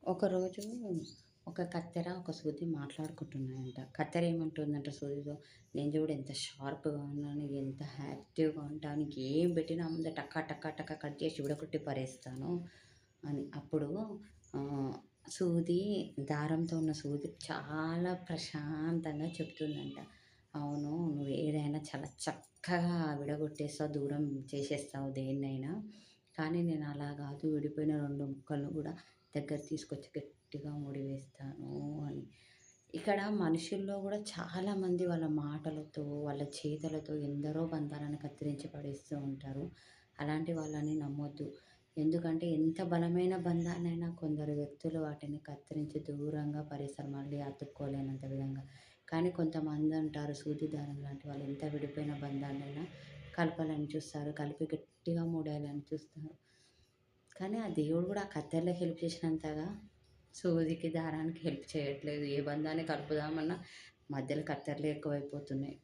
ఒకరోజు ఒక కత్తెర, ఒక సూది మాట్లాడుకుంటున్నాయంట. కత్తెర ఏమంటుందంట సూదితో, "నేను చూడు ఎంత షార్ప్‌గా ఉన్నాను, ఎంత యాక్టివ్‌గా ఉంటా, నీకు ఏం పెట్టినా ముందే టక టక టక కట్ చేసి విడగొట్టి పడేస్తాను" అని. అప్పుడు ఆహ్, సూది దారంతో ఉన్న సూది చాలా ప్రశాంతంగా చెప్తుందంట. "అవును, నువ్వు ఏదైనా చాలా చక్కగా విడగొట్టేస్తావు, దూరం చేసేస్తావు దేన్నైనా. కానీ నేను అలా కాదు, విడిపోయిన 2 ముక్కలను కూడా దగ్గర తీసుకొచ్చి గట్టిగా ముడివేస్తాను" అని. ఇక్కడ మనుషుల్లో గూడా చాలామంది వాళ్ళ మాటలతో, వాళ్ళ చేతలతో ఎందరో బంధాలను కత్తిరించి పడేస్తూ ఉంటారు. అలాంటి వాళ్ళని నమ్మొద్దు. ఎందుకంటే ఎంత బలమైన బంధాన్నైనా కొందరు వ్యక్తులు వాటిని కత్తిరించి దూరంగా పడేస్తారు. మళ్ళీ అతుక్కోలేనంత విధంగా. కానీ కొంతమందుంటారు సూది దారం లాంటి వాళ్ళు, ఎంత విడిపోయిన బంధాన్నైనా కలపాలని చూస్తారు. కలిపి గట్టిగా ముడేయాలని చూస్తారు. కానీ ఆ దేవుడు గూడా ఆ కత్తెరలకి హెల్ప్ చేసినంతగా సూదికి, దారానికి హెల్ప్ చేయట్లేదు. ఏ బంధాన్ని కలుపుదామన్నా మధ్యలో కత్తెరలే ఎక్కువైపోతున్నాయి.